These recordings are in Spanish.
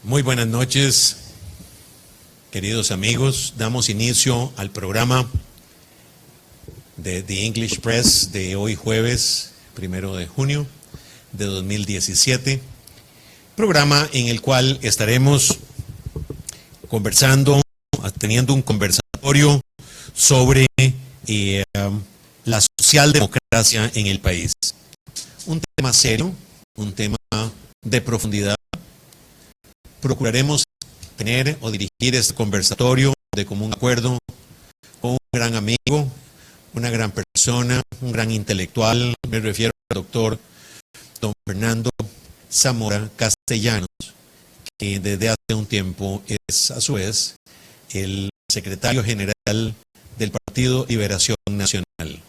Muy buenas noches, queridos amigos. Damos inicio al programa de The English Press de hoy jueves 1 de junio de 2017. Programa en el cual estaremos conversando, teniendo un conversatorio sobre la socialdemocracia en el país. Un tema serio, un tema de profundidad. Procuraremos tener o dirigir este conversatorio de común acuerdo con un gran amigo, una gran persona, un gran intelectual. Me refiero al doctor don Fernando Zamora Castellanos, que desde hace un tiempo es a su vez el secretario general del Partido Liberación Nacional.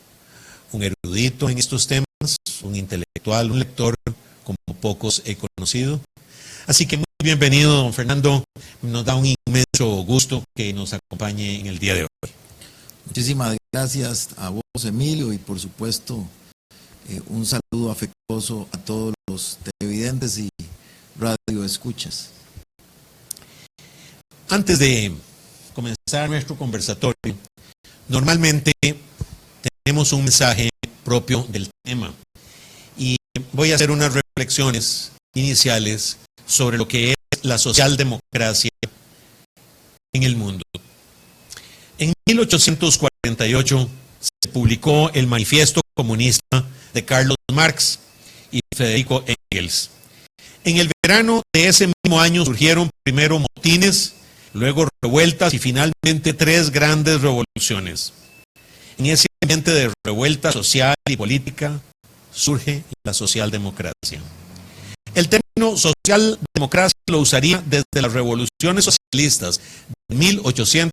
Un erudito en estos temas, un intelectual, un lector como pocos he conocido. Así que muy bienvenido, don Fernando. Nos da un inmenso gusto que nos acompañe en el día de hoy. Muchísimas gracias a vos, Emilio, y por supuesto un saludo afectuoso a todos los televidentes y radioescuchas. Antes de comenzar nuestro conversatorio, normalmente tenemos un mensaje propio del tema y voy a hacer unas reflexiones iniciales sobre lo que es la socialdemocracia en el mundo. En 1848 se publicó el Manifiesto Comunista de Carlos Marx y Federico Engels. En el verano de ese mismo año surgieron primero motines, luego revueltas y finalmente 3 grandes revoluciones. En ese ambiente de revuelta social y política surge la socialdemocracia. El término socialdemocracia lo usaría desde las revoluciones socialistas de 1800.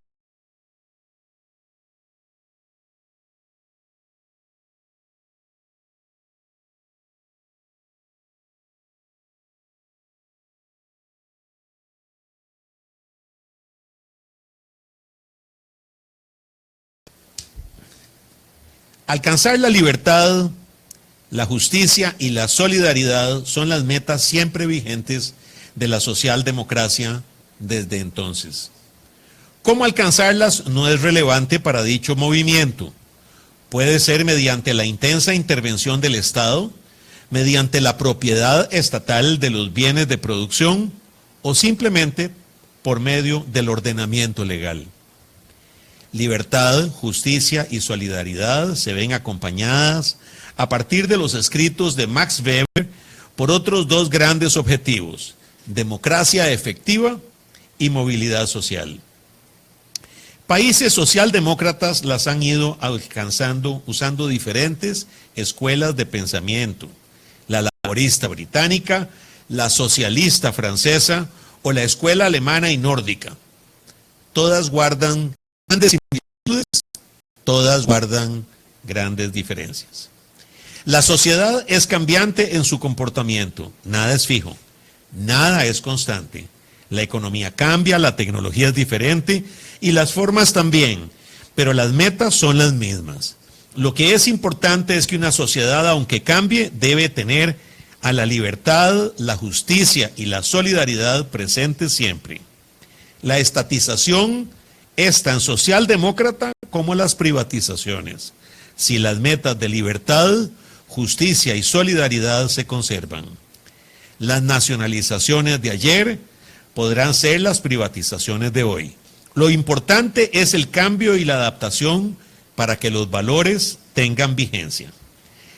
Alcanzar la libertad, la justicia y la solidaridad son las metas siempre vigentes de la socialdemocracia desde entonces. ¿Cómo alcanzarlas? No es relevante para dicho movimiento. Puede ser mediante la intensa intervención del Estado, mediante la propiedad estatal de los bienes de producción o simplemente por medio del ordenamiento legal. Libertad, justicia y solidaridad se ven acompañadas a partir de los escritos de Max Weber por otros 2 grandes objetivos: democracia efectiva y movilidad social. Países socialdemócratas las han ido alcanzando usando diferentes escuelas de pensamiento: la laborista británica, la socialista francesa o la escuela alemana y nórdica. Todas guardan grandes similitudes, todas guardan grandes diferencias. La sociedad es cambiante en su comportamiento, nada es fijo, nada es constante. La economía cambia, la tecnología es diferente y las formas también, pero las metas son las mismas. Lo que es importante es que una sociedad, aunque cambie, debe tener a la libertad, la justicia y la solidaridad presentes siempre. La estatización es tan socialdemócrata como las privatizaciones, si las metas de libertad, justicia y solidaridad se conservan. Las nacionalizaciones de ayer podrán ser las privatizaciones de hoy. Lo importante es el cambio y la adaptación para que los valores tengan vigencia.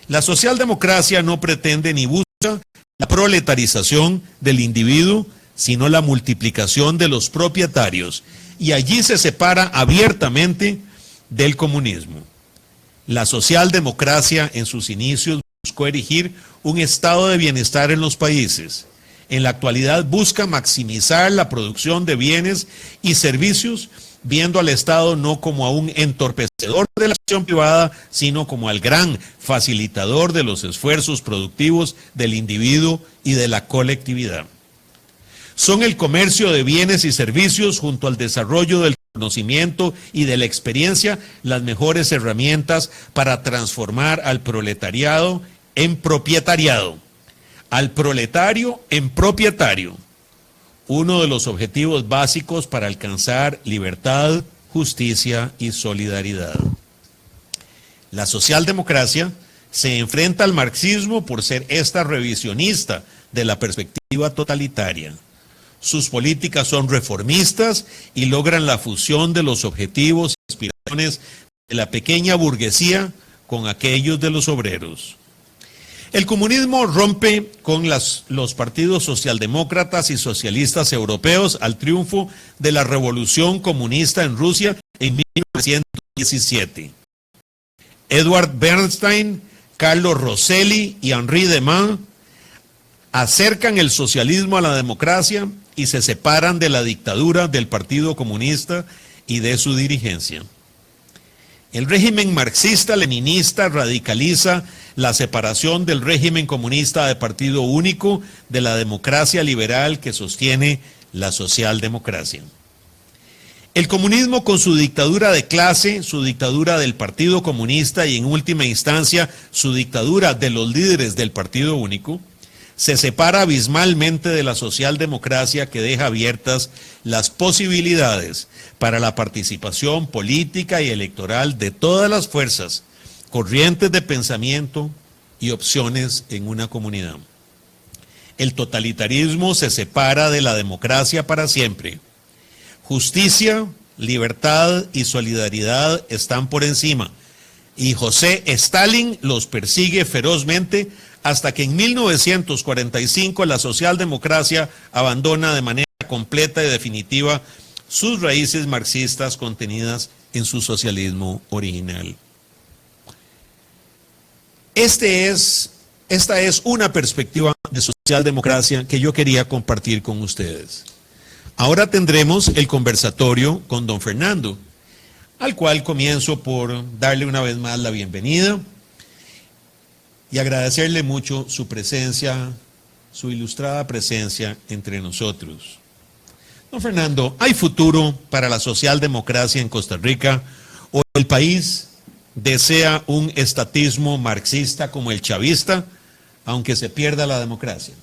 La socialdemocracia no pretende ni busca la proletarización del individuo, sino la multiplicación de los propietarios, y allí se separa abiertamente del comunismo. La socialdemocracia en sus inicios buscó erigir un estado de bienestar en los países. En la actualidad busca maximizar la producción de bienes y servicios, viendo al Estado no como a un entorpecedor de la acción privada, sino como al gran facilitador de los esfuerzos productivos del individuo y de la colectividad. Son el comercio de bienes y servicios junto al desarrollo del conocimiento y de la experiencia las mejores herramientas para transformar al proletariado en propietariado, al proletario en propietario. uno de los objetivos básicos para alcanzar libertad, justicia y solidaridad. La socialdemocracia se enfrenta al marxismo por ser esta revisionista de la perspectiva totalitaria. Sus políticas son reformistas y logran la fusión de los objetivos y aspiraciones de la pequeña burguesía con aquellos de los obreros. El comunismo rompe con los partidos socialdemócratas y socialistas europeos al triunfo de la revolución comunista en Rusia en 1917. Edward Bernstein, Carlo Rosselli y Henri Deman acercan el socialismo a la democracia y se separan de la dictadura del Partido Comunista y de su dirigencia. El régimen marxista-leninista radicaliza la separación del régimen comunista de partido único de la democracia liberal que sostiene la socialdemocracia. El comunismo, con su dictadura de clase, su dictadura del Partido Comunista y en última instancia su dictadura de los líderes del Partido Único, se separa abismalmente de la socialdemocracia, que deja abiertas las posibilidades para la participación política y electoral de todas las fuerzas, corrientes de pensamiento y opciones en una comunidad. El totalitarismo se separa de la democracia para siempre. Justicia, libertad y solidaridad están por encima, y José Stalin los persigue ferozmente hasta que en 1945 la socialdemocracia abandona de manera completa y definitiva sus raíces marxistas contenidas en su socialismo original. Esta es una perspectiva de socialdemocracia que yo quería compartir con ustedes. Ahora tendremos el conversatorio con don Fernando, al cual comienzo por darle una vez más la bienvenida y agradecerle mucho su presencia, su ilustrada presencia entre nosotros. Don Fernando, ¿hay futuro para la socialdemocracia en Costa Rica o el país desea un estatismo marxista como el chavista, aunque se pierda la democracia?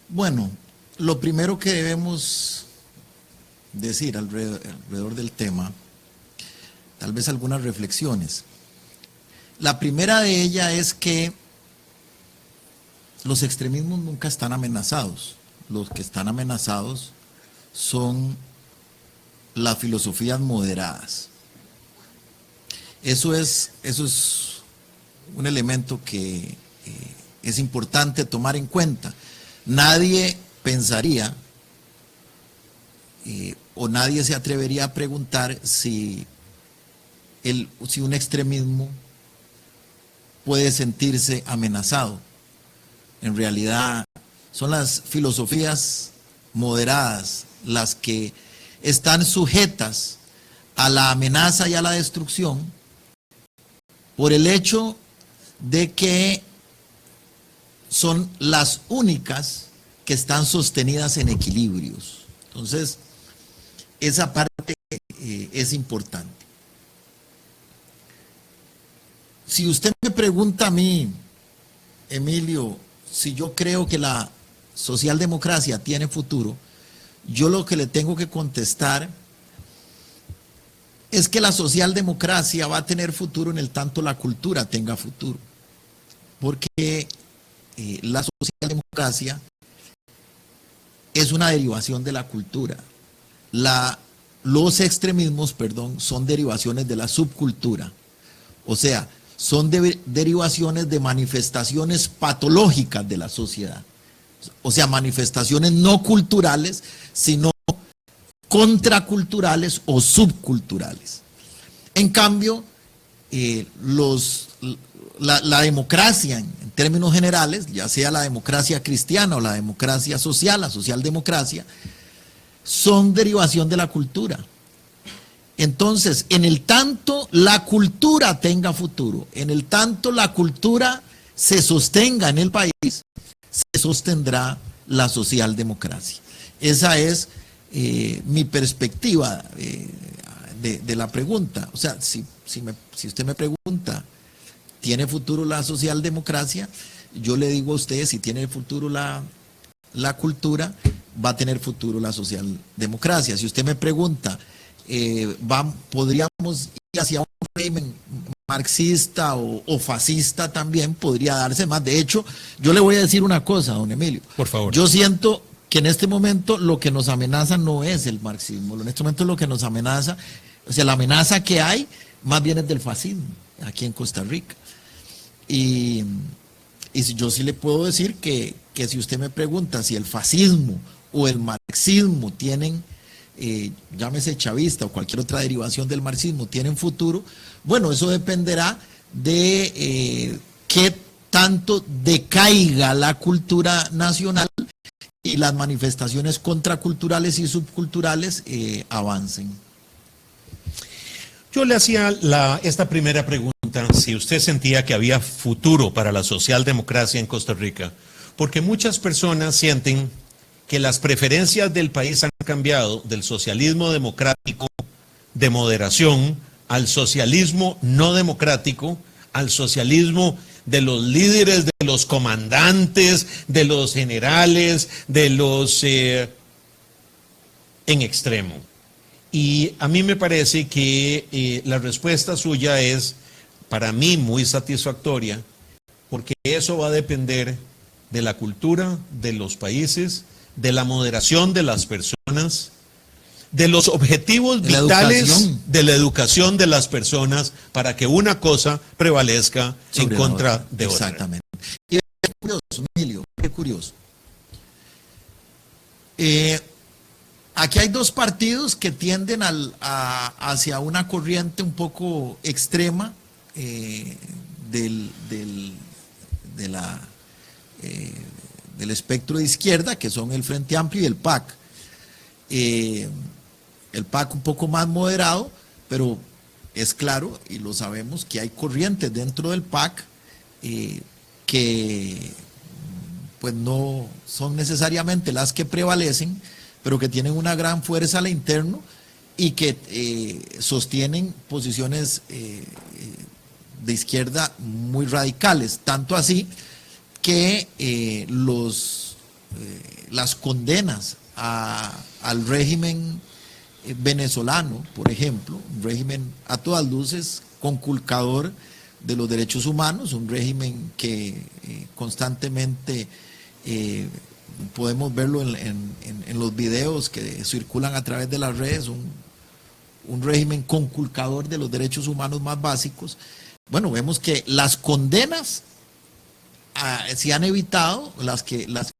Bueno, lo primero que debemos decir alrededor del tema, tal vez algunas reflexiones. La primera de ellas es que los extremismos nunca están amenazados. Los que están amenazados son las filosofías moderadas. Eso es un elemento que es importante tomar en cuenta. Nadie pensaría o nadie se atrevería a preguntar si un extremismo puede sentirse amenazado. En realidad son las filosofías moderadas las que están sujetas a la amenaza y a la destrucción por el hecho de que son las únicas que están sostenidas en equilibrios. Entonces, esa parte es importante. Si usted me pregunta a mí, Emilio, si yo creo que la socialdemocracia tiene futuro, yo lo que le tengo que contestar es que la socialdemocracia va a tener futuro en el tanto la cultura tenga futuro. Porque la socialdemocracia es una derivación de la cultura. Los extremismos, son derivaciones de la subcultura. O sea, son derivaciones de manifestaciones patológicas de la sociedad. O sea, manifestaciones no culturales, sino contraculturales o subculturales. En cambio, la democracia, en términos generales, ya sea la democracia cristiana o la democracia social, la socialdemocracia, son derivación de la cultura. Entonces, en el tanto la cultura tenga futuro, en el tanto la cultura se sostenga en el país, se sostendrá la socialdemocracia. Esa es mi perspectiva de la pregunta. O sea, si usted me pregunta, ¿tiene futuro la socialdemocracia? yo le digo a ustedes, si tiene futuro la cultura, va a tener futuro la socialdemocracia. Si usted me pregunta, ¿podríamos ir hacia un régimen marxista o fascista también? Podría darse más. De hecho, yo le voy a decir una cosa, don Emilio. Por favor. Yo siento que en este momento lo que nos amenaza no es el marxismo. En este momento lo que nos amenaza, o sea, la amenaza que hay más bien es del fascismo aquí en Costa Rica. Y yo sí le puedo decir que si usted me pregunta si el fascismo o el marxismo tienen, llámese chavista o cualquier otra derivación del marxismo, tienen futuro, bueno, eso dependerá de qué tanto decaiga la cultura nacional y las manifestaciones contraculturales y subculturales avancen. Yo le hacía esta primera pregunta, si usted sentía que había futuro para la socialdemocracia en Costa Rica, porque muchas personas sienten que las preferencias del país han cambiado del socialismo democrático de moderación al socialismo no democrático, al socialismo de los líderes, de los comandantes, de los generales, de los en extremo. Y a mí me parece que la respuesta suya es, para mí, muy satisfactoria, porque eso va a depender de la cultura de los países, de la moderación de las personas, de los objetivos vitales de la educación de las personas, para que una cosa prevalezca en contra de otra. Exactamente. Y qué curioso, Emilio, qué curioso. Aquí hay dos partidos que tienden hacia una corriente un poco extrema del espectro de izquierda, que son el Frente Amplio y el PAC. El PAC un poco más moderado, pero es claro, y lo sabemos, que hay corrientes dentro del PAC que pues no son necesariamente las que prevalecen, pero que tienen una gran fuerza al interno y que sostienen posiciones de izquierda muy radicales, tanto así que las condenas al régimen venezolano, por ejemplo, un régimen a todas luces conculcador de los derechos humanos, un régimen que constantemente podemos verlo en los videos que circulan a través de las redes, un régimen conculcador de los derechos humanos más básicos. Bueno, vemos que las condenas se han evitado,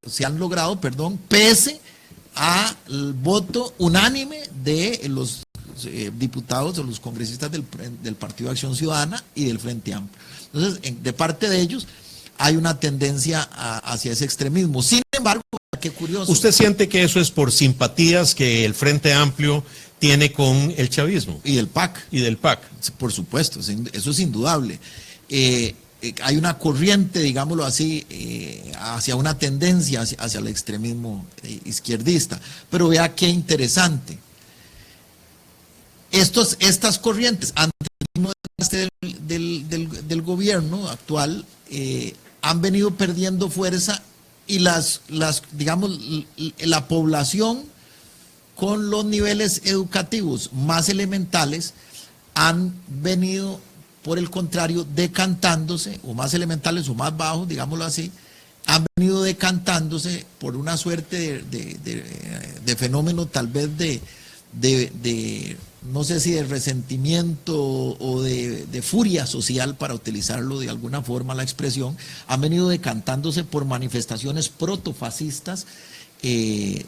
se han logrado, pese al voto unánime de los diputados o los congresistas del Partido de Acción Ciudadana y del Frente Amplio. Entonces, de parte de ellos hay una tendencia hacia ese extremismo. Sin embargo, qué curioso. ¿Usted siente que eso es por simpatías que el Frente Amplio tiene con el chavismo? Y del PAC. Y del PAC. Por supuesto, eso es indudable. Hay una corriente, digámoslo así, hacia una tendencia hacia el extremismo izquierdista. Pero vea qué interesante. Estas corrientes, ante el del gobierno actual, han venido perdiendo fuerza y digamos, la población con los niveles educativos más elementales han venido, por el contrario, decantándose, o más elementales o más bajos, digámoslo así, han venido decantándose por una suerte de fenómeno tal vez no sé si de resentimiento o de furia social, para utilizarlo de alguna forma la expresión, han venido decantándose por manifestaciones protofascistas de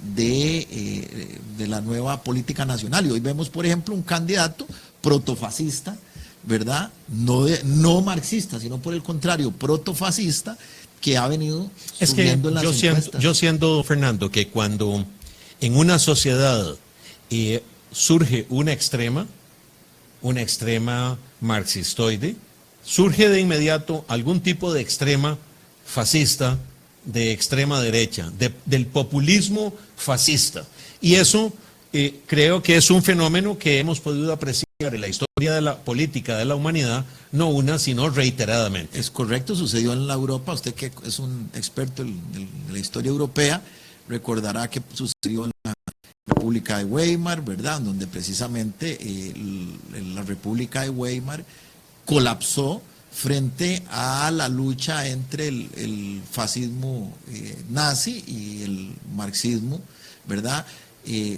la nueva política nacional. Y hoy vemos, por ejemplo, un candidato protofascista, ¿verdad? No marxista, sino por el contrario, protofascista, que ha venido subiendo en las encuestas. Yo siento, Fernando, que cuando en una sociedad surge una extrema marxistoide, surge de inmediato algún tipo de extrema fascista, de extrema derecha, del populismo fascista. Y eso creo que es un fenómeno que hemos podido apreciar en la historia de la política de la humanidad, no una, sino reiteradamente. Es correcto, sucedió en la Europa. Usted que es un experto en la historia europea, recordará que sucedió en la República de Weimar, ¿verdad? Donde precisamente la República de Weimar colapsó frente a la lucha entre el fascismo nazi y el marxismo, ¿verdad?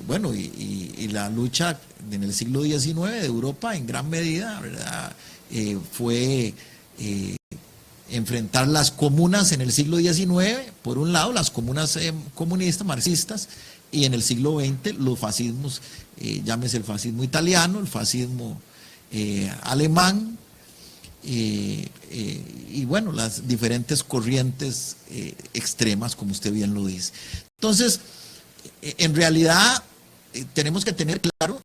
Bueno, y la lucha en el siglo XIX de Europa en gran medida, ¿verdad? Fue enfrentar las comunas en el siglo XIX, por un lado, las comunas comunistas, marxistas, y en el siglo XX los fascismos, llámese el fascismo italiano, el fascismo alemán, y bueno, las diferentes corrientes extremas, como usted bien lo dice. Entonces, en realidad, tenemos que tener claro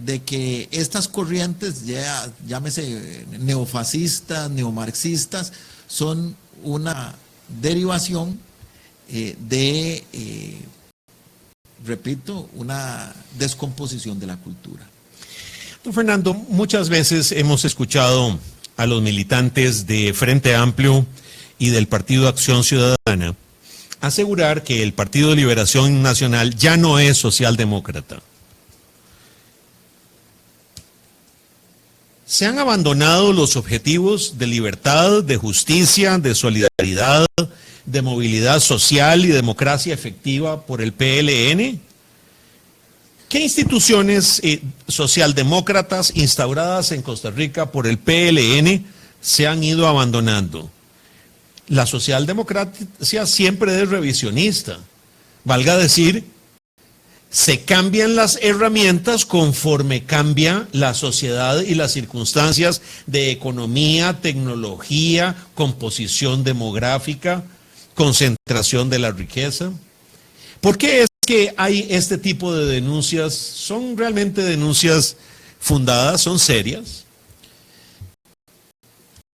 de que estas corrientes, llámese neofascistas, neomarxistas, son una derivación repito, una descomposición de la cultura. Don Fernando, muchas veces hemos escuchado a los militantes de Frente Amplio y del Partido Acción Ciudadana asegurar que el Partido de Liberación Nacional ya no es socialdemócrata. ¿Se han abandonado los objetivos de libertad, de justicia, de solidaridad, de movilidad social y democracia efectiva por el PLN? ¿Qué instituciones socialdemócratas instauradas en Costa Rica por el PLN se han ido abandonando? La socialdemocracia siempre es revisionista, valga decir, se cambian las herramientas conforme cambia la sociedad y las circunstancias de economía, tecnología, composición demográfica, concentración de la riqueza. ¿Por qué es que hay este tipo de denuncias? ¿Son realmente denuncias fundadas? ¿Son serias?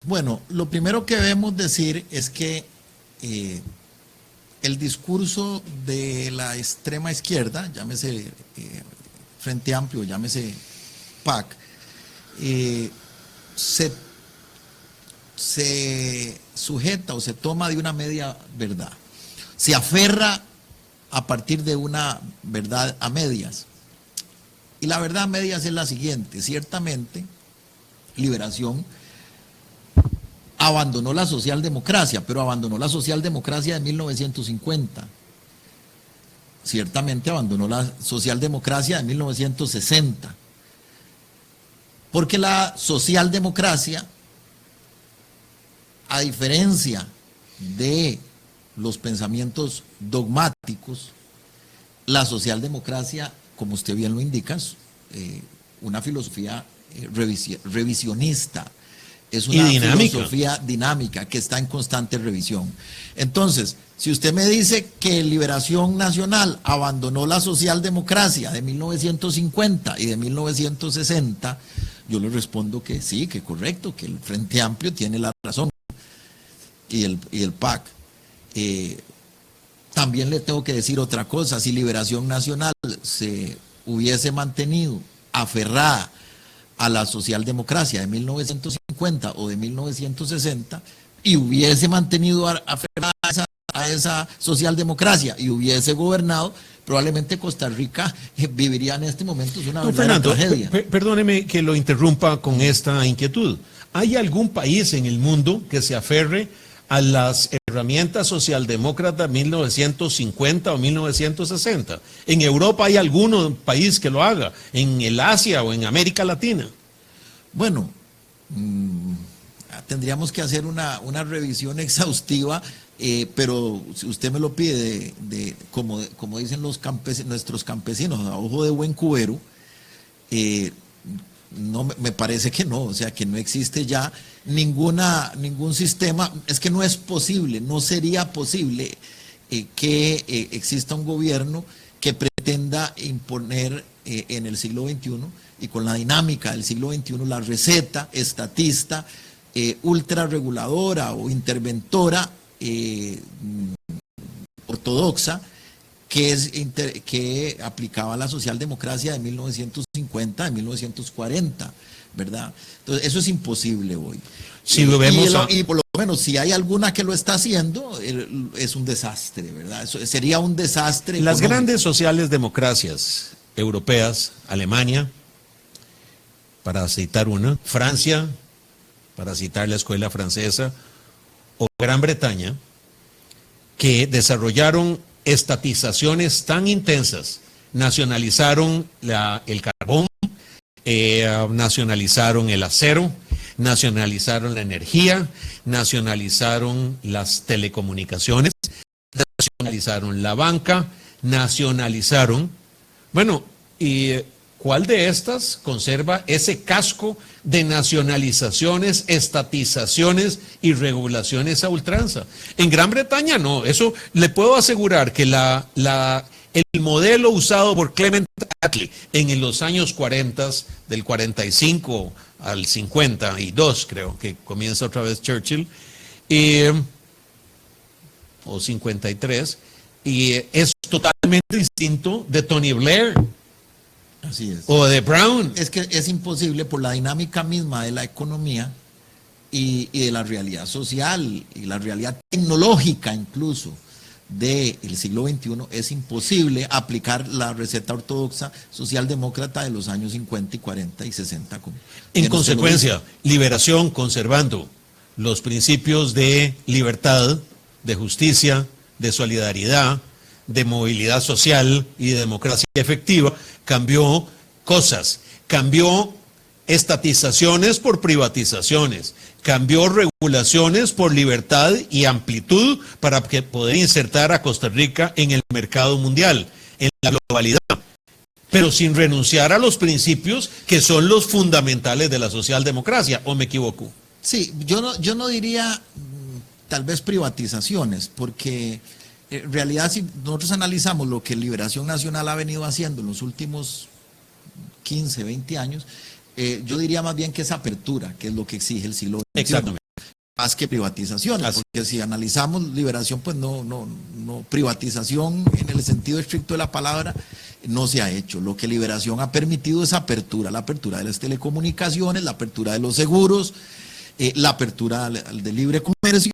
Bueno, lo primero que debemos decir es que el discurso de la extrema izquierda, llámese Frente Amplio, llámese PAC, se sujeta o se toma de una media verdad. Se aferra a partir de una verdad a medias. Y la verdad a medias es la siguiente: ciertamente, Liberación abandonó la socialdemocracia, pero abandonó la socialdemocracia de 1950. Ciertamente abandonó la socialdemocracia de 1960. Porque la socialdemocracia, a diferencia de los pensamientos dogmáticos, la socialdemocracia, como usted bien lo indica, es una filosofía revisionista. Es una filosofía dinámica que está en constante revisión. Entonces, si usted me dice que Liberación Nacional abandonó la socialdemocracia de 1950 y de 1960, yo le respondo que sí, que correcto, que el Frente Amplio tiene la razón y el PAC. También le tengo que decir otra cosa: si Liberación Nacional se hubiese mantenido aferrada a la socialdemocracia de 1950 o de 1960 y hubiese mantenido aferrada a esa socialdemocracia y hubiese gobernado, probablemente Costa Rica viviría en este momento una verdadera tragedia. Perdóneme que lo interrumpa con esta inquietud. ¿Hay algún país en el mundo que se aferre a las herramientas socialdemócratas de 1950 o 1960? ¿En Europa hay algún país que lo haga? ¿En el Asia o en América Latina? Bueno, tendríamos que hacer una revisión exhaustiva, pero si usted me lo pide, como dicen nuestros campesinos, a ojo de buen cubero, no, me parece que no, o sea, que no existe ya ningún sistema. Es que no es posible, no sería posible que exista un gobierno que pretenda imponer en el siglo XXI y con la dinámica del siglo XXI la receta estatista, ultra reguladora o interventora ortodoxa que aplicaba la socialdemocracia de 1950, de 1940, ¿verdad? Entonces, eso es imposible hoy. Si lo vemos y por lo menos, si hay alguna que lo está haciendo, es un desastre, ¿verdad? Eso sería un desastre las económico. grandes sociales democracias europeas, Alemania, para citar una, Francia, para citar la escuela francesa, o Gran Bretaña, que desarrollaron estatizaciones tan intensas, nacionalizaron el carbón, nacionalizaron el acero, nacionalizaron la energía, nacionalizaron las telecomunicaciones, nacionalizaron la banca, nacionalizaron, bueno, y ¿cuál de estas conserva ese casco de nacionalizaciones, estatizaciones y regulaciones a ultranza? En Gran Bretaña no, eso le puedo asegurar que el modelo usado por Clement Attlee en los años 40, del 45 al 52, creo que comienza otra vez Churchill, o 53, y es totalmente distinto de Tony Blair. Así es. O de Brown. Es que es imposible por la dinámica misma de la economía y de la realidad social y la realidad tecnológica incluso del siglo XXI, es imposible aplicar la receta ortodoxa socialdemócrata de los años 50 y 40 y 60. En consecuencia, liberación conservando los principios de libertad, de justicia, de solidaridad, de movilidad social y de democracia efectiva, cambió cosas, cambió estatizaciones por privatizaciones, cambió regulaciones por libertad y amplitud para poder insertar a Costa Rica en el mercado mundial, en la globalidad, pero sin renunciar a los principios que son los fundamentales de la socialdemocracia, ¿o me equivoco? Sí, yo no diría tal vez privatizaciones, porque en realidad si nosotros analizamos lo que Liberación Nacional ha venido haciendo en los últimos 15, 20 años, yo diría más bien que es apertura, que es lo que exige el siglo XXI. Exactamente. Más que privatizaciones, Así. porque si analizamos Liberación, pues no, privatización en el sentido estricto de la palabra no se ha hecho. Lo que Liberación ha permitido es apertura, la apertura de las telecomunicaciones, la apertura de los seguros, la apertura del libre comercio,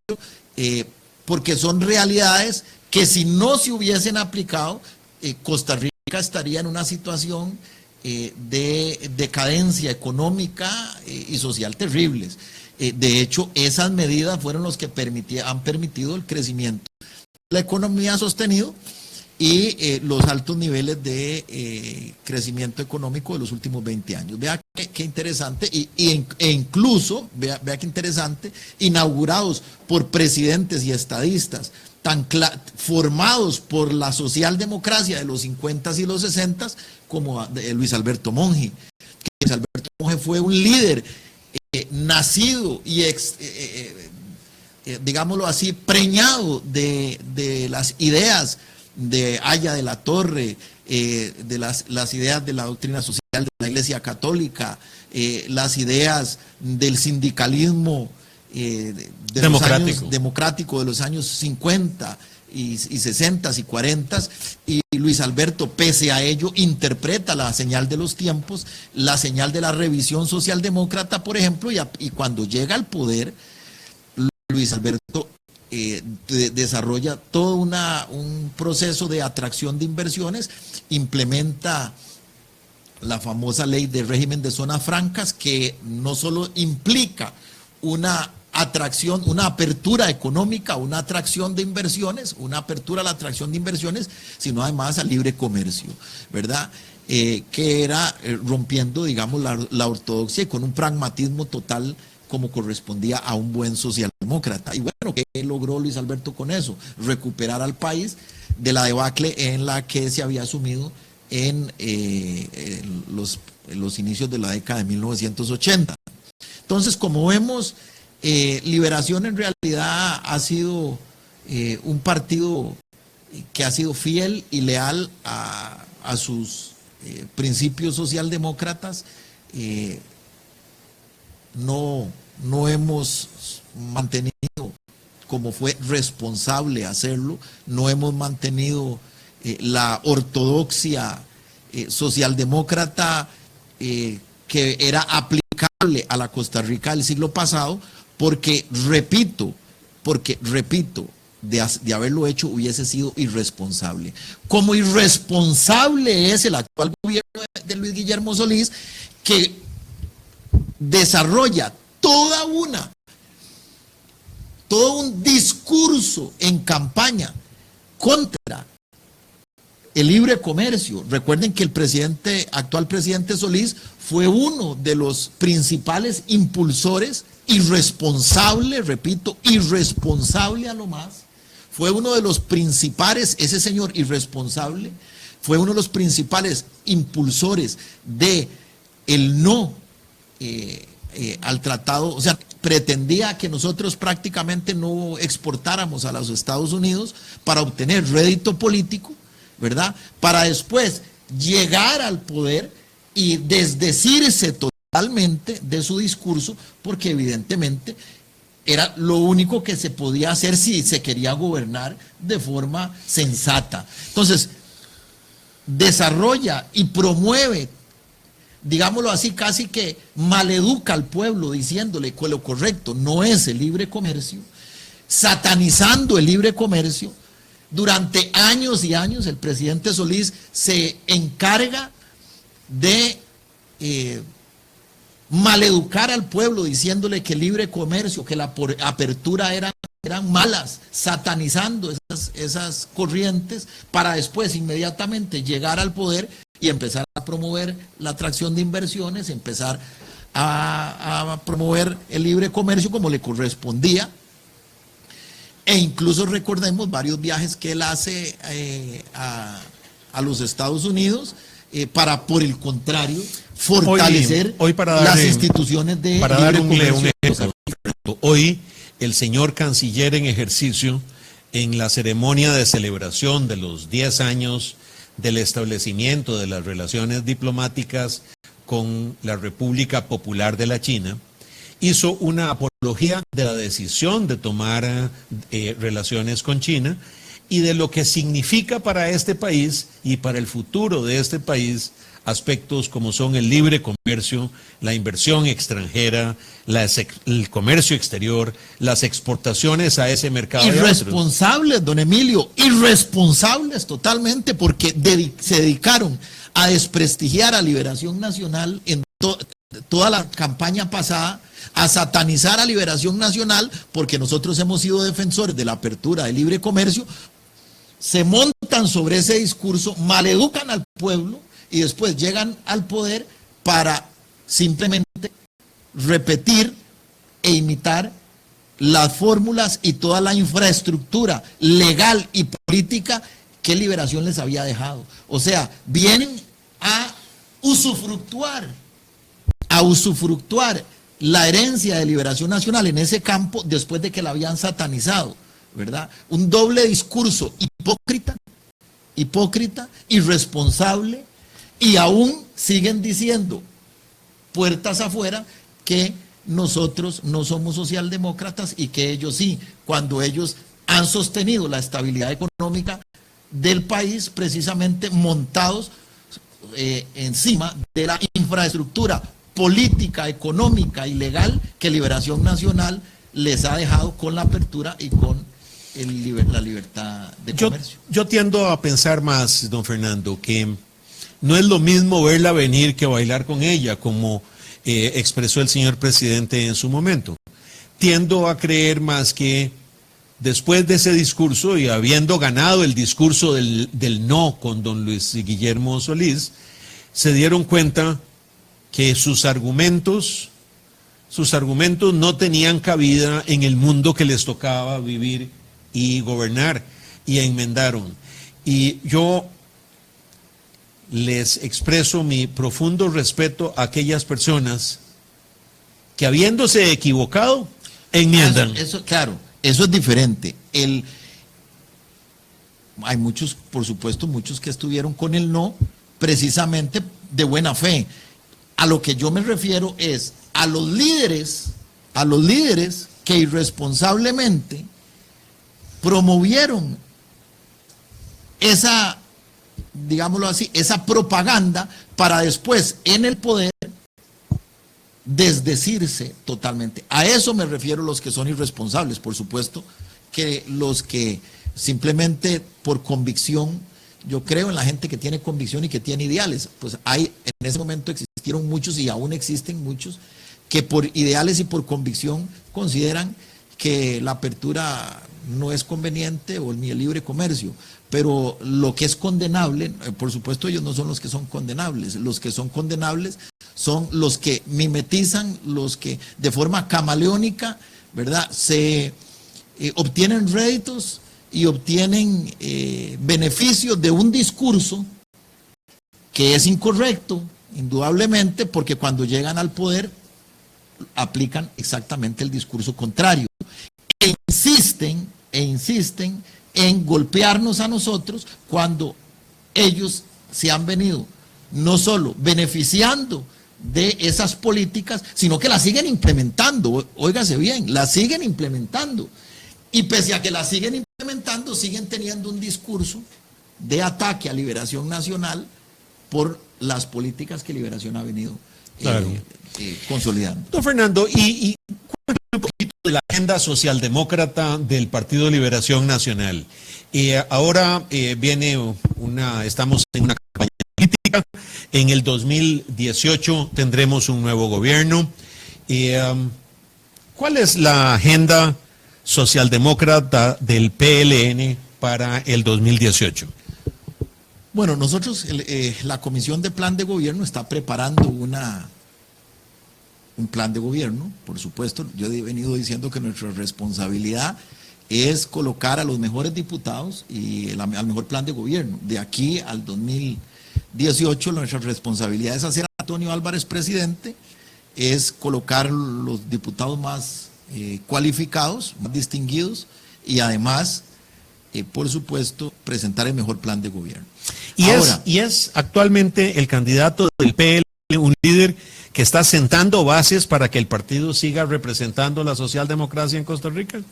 porque son realidades que si no se hubiesen aplicado, Costa Rica estaría en una situación de decadencia económica y social terribles. De hecho, esas medidas fueron los que han permitido el crecimiento de la economía sostenido y los altos niveles de crecimiento económico de los últimos 20 años. Vea qué interesante, e incluso, vea qué interesante, inaugurados por presidentes y estadistas formados por la socialdemocracia de los 50 y los 60 como Luis Alberto Monge. Luis Alberto Monge fue un líder nacido y digámoslo así, preñado de las ideas de Aya de la Torre, de las ideas de la doctrina social de la Iglesia Católica, las ideas del sindicalismo democrático de los años 50 y 60 y 40, y Luis Alberto, pese a ello, interpreta la señal de los tiempos, la señal de la revisión socialdemócrata, por ejemplo, y cuando llega al poder, Luis Alberto desarrolla todo un proceso de atracción de inversiones, implementa la famosa ley de régimen de zonas francas, que no solo implica una atracción, una apertura económica, una atracción de inversiones, una apertura a la atracción de inversiones, sino además al libre comercio, ¿verdad? Que era rompiendo, digamos, la ortodoxia y con un pragmatismo total como correspondía a un buen socialdemócrata. Y bueno, ¿qué logró Luis Alberto con eso? Recuperar al país de la debacle en la que se había sumido en los inicios de la década de 1980. Entonces, como vemos, Liberación en realidad ha sido un partido que ha sido fiel y leal a sus principios socialdemócratas. No hemos mantenido, como fue responsable hacerlo, no hemos mantenido la ortodoxia socialdemócrata que era aplicable a la Costa Rica del siglo pasado, porque repito, de haberlo hecho hubiese sido irresponsable. Como irresponsable es el actual gobierno de Luis Guillermo Solís, que desarrolla todo un discurso en campaña contra el libre comercio. Recuerden que el actual presidente Solís fue uno de los principales impulsores, irresponsable, repito, irresponsable a lo más. Fue uno de los principales, ese señor irresponsable, fue uno de los principales impulsores de el no al tratado, o sea, pretendía que nosotros prácticamente no exportáramos a los Estados Unidos para obtener rédito político, ¿verdad? Para después llegar al poder y desdecirse totalmente de su discurso, porque evidentemente era lo único que se podía hacer si se quería gobernar de forma sensata. Entonces, desarrolla y promueve, digámoslo así, casi que maleduca al pueblo diciéndole que lo correcto no es el libre comercio, satanizando el libre comercio. Durante años y años el presidente Solís se encarga de maleducar al pueblo diciéndole que el libre comercio, que la apertura eran malas, satanizando esas corrientes, para después inmediatamente llegar al poder y empezar a promover la atracción de inversiones, empezar a promover el libre comercio como le correspondía. E incluso recordemos varios viajes que él hace a los Estados Unidos para, por el contrario, fortalecer hoy para las instituciones de libre comercio. Hoy el señor canciller en ejercicio, en la ceremonia de celebración de los 10 años del establecimiento de las relaciones diplomáticas con la República Popular de la China, hizo una apología de la decisión de tomar relaciones con China y de lo que significa para este país y para el futuro de este país aspectos como son el libre comercio, la inversión extranjera, el comercio exterior, las exportaciones a ese mercado. Irresponsables, don Emilio, irresponsables totalmente, porque se dedicaron a desprestigiar a Liberación Nacional en toda la campaña pasada, a satanizar a Liberación Nacional, porque nosotros hemos sido defensores de la apertura del libre comercio. Se montan sobre ese discurso, maleducan al pueblo y después llegan al poder para simplemente repetir e imitar las fórmulas y toda la infraestructura legal y política que Liberación les había dejado. O sea, vienen a usufructuar la herencia de Liberación Nacional en ese campo después de que la habían satanizado, ¿verdad? Un doble discurso hipócrita, irresponsable, y aún siguen diciendo puertas afuera que nosotros no somos socialdemócratas y que ellos sí, cuando ellos han sostenido la estabilidad económica del país precisamente montados encima de la infraestructura política, económica y legal que Liberación Nacional les ha dejado con la apertura y con la libertad de comercio. Yo tiendo a pensar más, don Fernando, que no es lo mismo verla venir que bailar con ella, como expresó el señor presidente en su momento. Tiendo a creer más que después de ese discurso y habiendo ganado el discurso del no con don Luis Guillermo Solís, se dieron cuenta que sus argumentos no tenían cabida en el mundo que les tocaba vivir y gobernar, y enmendaron. Y yo les expreso mi profundo respeto a aquellas personas que, habiéndose equivocado, enmiendan. Eso, claro, eso es diferente. Hay muchos, por supuesto, muchos que estuvieron con el no precisamente de buena fe. A lo que yo me refiero es a los líderes que irresponsablemente promovieron esa digámoslo así, esa propaganda para después en el poder desdecirse totalmente. A eso me refiero los que son irresponsables, por supuesto, que los que simplemente por convicción, yo creo en la gente que tiene convicción y que tiene ideales, pues hay, en ese momento existieron muchos y aún existen muchos que por ideales y por convicción consideran que la apertura no es conveniente o ni el libre comercio, pero lo que es condenable, por supuesto ellos no son los que son condenables, los que son condenables son los que mimetizan, los que de forma camaleónica, ¿verdad?, se obtienen réditos y obtienen beneficios de un discurso que es incorrecto, indudablemente, porque cuando llegan al poder aplican exactamente el discurso contrario e insisten en golpearnos a nosotros cuando ellos se han venido no solo beneficiando de esas políticas, sino que las siguen implementando. Óigase bien, las siguen implementando. Y pese a que las siguen implementando, siguen teniendo un discurso de ataque a Liberación Nacional por las políticas que Liberación ha venido consolidando. Don Fernando, y cuéntame un poquito de la agenda socialdemócrata del Partido de Liberación Nacional. Ahora estamos en una campaña política. En el 2018 tendremos un nuevo gobierno. ¿Cuál es la agenda socialdemócrata del PLN para el 2018? Bueno, nosotros, la Comisión de Plan de Gobierno está preparando un plan de gobierno, por supuesto. Yo he venido diciendo que nuestra responsabilidad es colocar a los mejores diputados y al mejor plan de gobierno. De aquí al 2018, nuestra responsabilidad es hacer a Antonio Álvarez presidente, es colocar los diputados más cualificados, más distinguidos y además, por supuesto, presentar el mejor plan de gobierno. Y es actualmente el candidato del PLN, un líder que está sentando bases para que el partido siga representando la socialdemocracia en Costa Rica.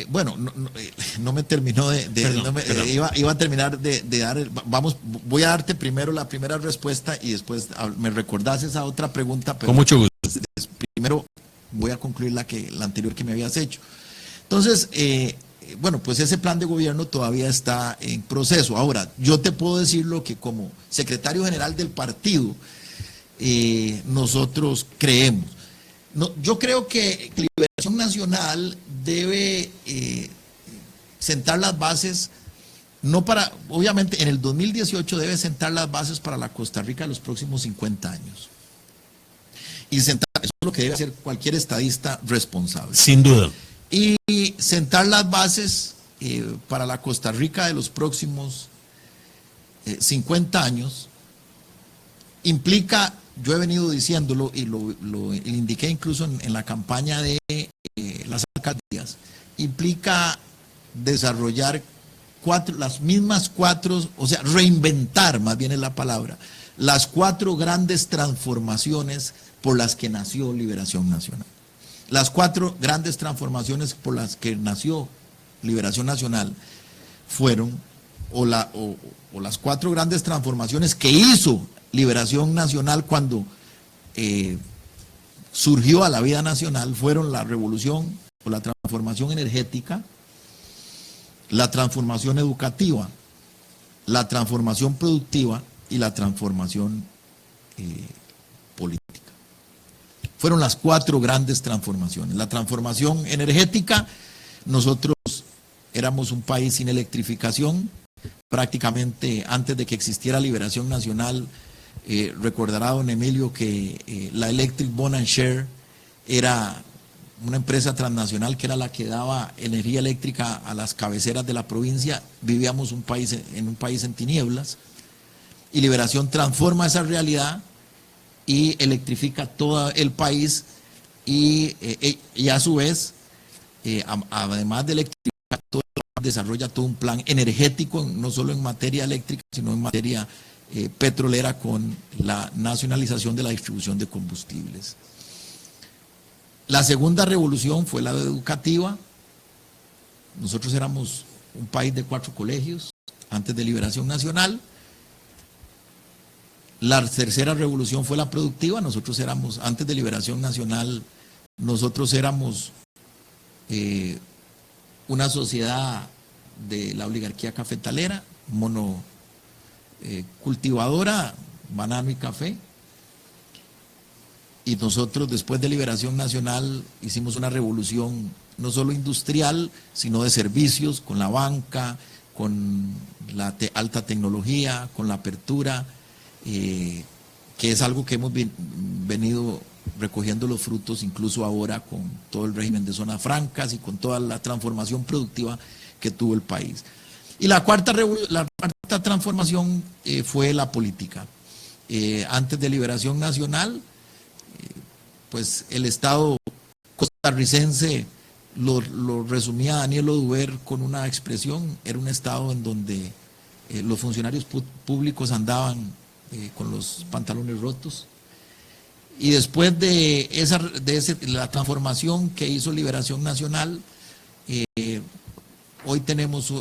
Bueno, no me terminó perdón. Iba a terminar de dar, voy a darte primero la primera respuesta y después me recordás esa otra pregunta. Pero con mucho gusto. Primero voy a concluir la anterior que me habías hecho. Entonces, bueno, pues ese plan de gobierno todavía está en proceso. Ahora, yo te puedo decir lo que como secretario general del partido nosotros creemos. No, yo creo que Liberación Nacional debe sentar las bases, obviamente en el 2018 debe sentar las bases para la Costa Rica de los próximos 50 años. Y eso es lo que debe hacer cualquier estadista responsable. Sin duda. Y sentar las bases para la Costa Rica de los próximos 50 años implica, yo he venido diciéndolo y lo indiqué incluso en la campaña de las alcaldías, implica desarrollar las mismas cuatro, o sea, reinventar, más bien es la palabra, las cuatro grandes transformaciones por las que nació Liberación Nacional. Las cuatro grandes transformaciones por las que nació Liberación Nacional fueron, o las cuatro grandes transformaciones que hizo Liberación Nacional cuando surgió a la vida nacional, fueron la revolución o la transformación energética, la transformación educativa, la transformación productiva y la transformación política. Fueron las cuatro grandes transformaciones. La transformación energética, nosotros éramos un país sin electrificación, prácticamente antes de que existiera Liberación Nacional. Recordará don Emilio que la Electric Bond and Share era una empresa transnacional que era la que daba energía eléctrica a las cabeceras de la provincia. Vivíamos en un país en tinieblas, y Liberación transforma esa realidad y electrifica todo el país y a su vez, además de electrificar, desarrolla todo un plan energético, no solo en materia eléctrica, sino en materia petrolera, con la nacionalización de la distribución de combustibles. La segunda revolución fue la educativa. Nosotros éramos un país de 4 colegios antes de Liberación Nacional. La tercera revolución fue la productiva. Nosotros éramos, antes de Liberación Nacional, nosotros éramos una sociedad de la oligarquía cafetalera, monocultivadora, banano y café. Y nosotros, después de Liberación Nacional, hicimos una revolución no solo industrial, sino de servicios, con la banca, con la alta tecnología, con la apertura, que es algo que hemos venido recogiendo los frutos incluso ahora con todo el régimen de zonas francas y con toda la transformación productiva que tuvo el país. Y la cuarta transformación fue la política. Antes de Liberación Nacional, pues el Estado costarricense lo resumía Daniel Oduber con una expresión: era un Estado en donde los funcionarios públicos andaban con los pantalones rotos. Y después de la transformación que hizo Liberación Nacional, hoy tenemos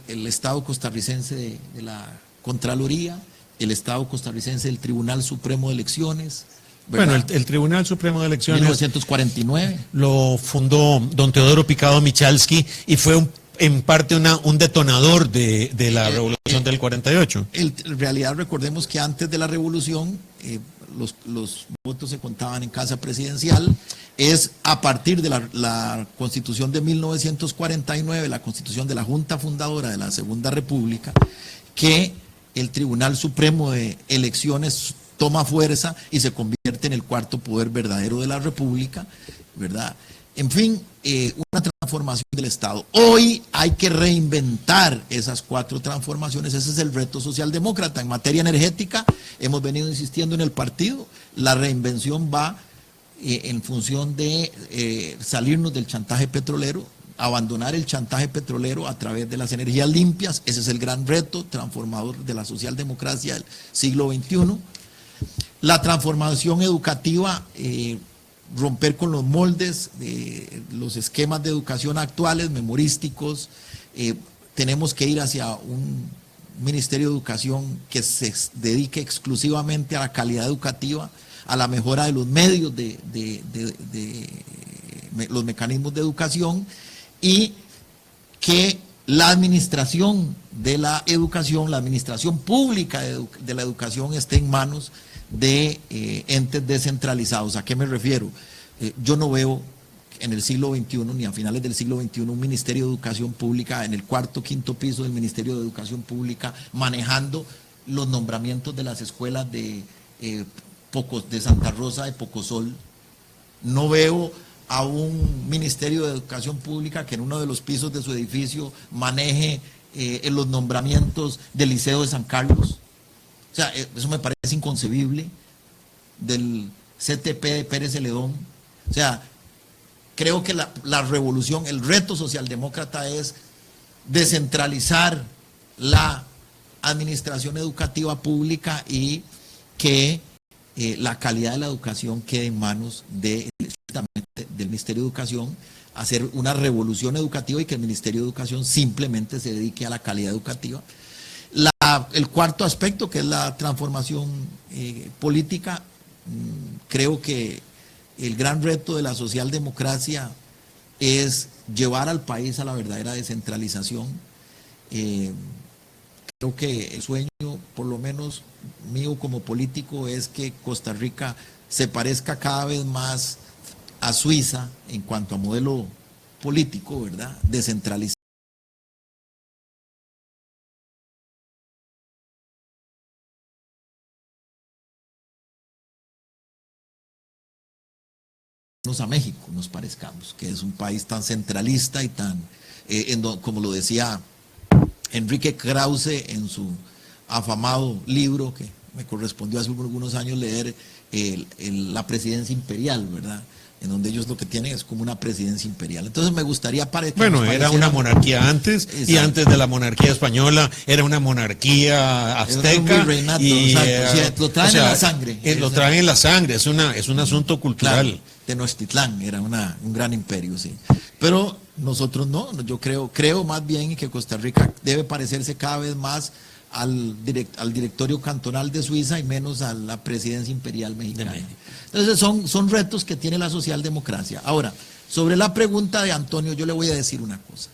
el Estado costarricense de la Contraloría, el Estado costarricense del Tribunal Supremo de Elecciones. ¿Verdad? Bueno, el Tribunal Supremo de Elecciones 1949. Lo fundó don Teodoro Picado Michalski y fue en parte un detonador de la revolución del 48. En realidad, recordemos que antes de la revolución los votos se contaban en casa presidencial. Es a partir de la Constitución de 1949, la Constitución de la Junta Fundadora de la Segunda República, que el Tribunal Supremo de Elecciones toma fuerza y se convierte en el cuarto poder verdadero de la República, ¿verdad? En fin, una transformación del Estado. Hoy hay que reinventar esas cuatro transformaciones. Ese es el reto socialdemócrata. En materia energética, hemos venido insistiendo en el partido, la reinvención va en función de salirnos del chantaje petrolero, abandonar el chantaje petrolero a través de las energías limpias. Ese es el gran reto transformador de la socialdemocracia del siglo XXI. La transformación educativa, romper con los moldes, los esquemas de educación actuales, memorísticos. Tenemos que ir hacia un Ministerio de Educación que se dedique exclusivamente a la calidad educativa, a la mejora de los medios, los mecanismos de educación, y que la administración de la educación, la administración pública de la educación esté en manos de entes descentralizados. ¿A qué me refiero? Yo no veo en el siglo XXI, ni a finales del siglo XXI, un Ministerio de Educación Pública en el cuarto, quinto piso del Ministerio de Educación Pública manejando los nombramientos de las escuelas de Santa Rosa de Pocosol. No veo a un Ministerio de Educación Pública que en uno de los pisos de su edificio maneje los nombramientos del Liceo de San Carlos. O sea, eso me parece inconcebible. Del CTP de Pérez Celedón. O sea, creo que la revolución, el reto socialdemócrata es descentralizar la administración educativa pública y que la calidad de la educación quede en manos del Ministerio de Educación, hacer una revolución educativa y que el Ministerio de Educación simplemente se dedique a la calidad educativa. El cuarto aspecto, que es la transformación política, creo que el gran reto de la socialdemocracia es llevar al país a la verdadera descentralización. Creo que el sueño, por lo menos mío como político, es que Costa Rica se parezca cada vez más a Suiza en cuanto a modelo político, ¿verdad? Descentralizado. A México nos parezcamos, que es un país tan centralista y tan, como lo decía Enrique Krause en su afamado libro, que me correspondió hace algunos años leer, La presidencia imperial, ¿verdad? En donde ellos lo que tienen es como una presidencia imperial. Entonces me gustaría Bueno, era una monarquía antes. Exacto. Y antes de la monarquía española era una monarquía azteca. Era reinato, y lo traen en la sangre. Lo traen en la sangre, es un asunto cultural. Claro, Tenochtitlán era un gran imperio, sí. Pero nosotros no, yo creo más bien que Costa Rica debe parecerse cada vez más al directorio cantonal de Suiza y menos a la presidencia imperial mexicana. Entonces son retos que tiene la socialdemocracia. Ahora, sobre la pregunta de Antonio, yo le voy a decir una cosa.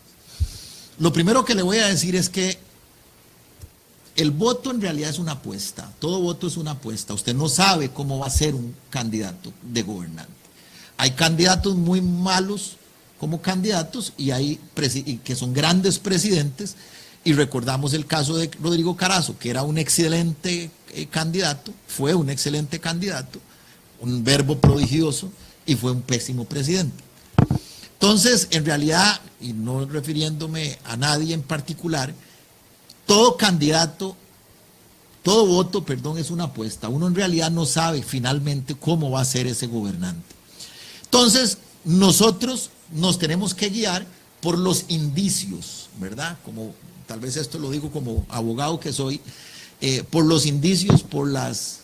Lo primero que le voy a decir es que el voto en realidad es una apuesta. Todo voto es una apuesta. Usted no sabe cómo va a ser un candidato de gobernante. Hay candidatos muy malos como candidatos y hay que son grandes presidentes. Y recordamos el caso de Rodrigo Carazo, que era un excelente candidato, fue un excelente candidato, un verbo prodigioso, y fue un pésimo presidente. Entonces, en realidad, y no refiriéndome a nadie en particular, todo voto, es una apuesta. Uno en realidad no sabe finalmente cómo va a ser ese gobernante. Entonces, nosotros nos tenemos que guiar por los indicios, ¿verdad? Como tal vez esto lo digo como abogado que soy, por los indicios, por las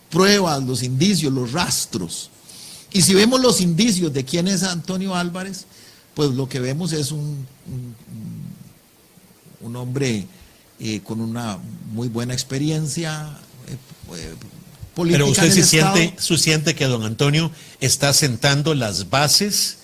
pruebas, los indicios, los rastros. Y si vemos los indicios de quién es Antonio Álvarez, pues lo que vemos es un hombre con una muy buena experiencia política. Pero usted en el siente que don Antonio está sentando las bases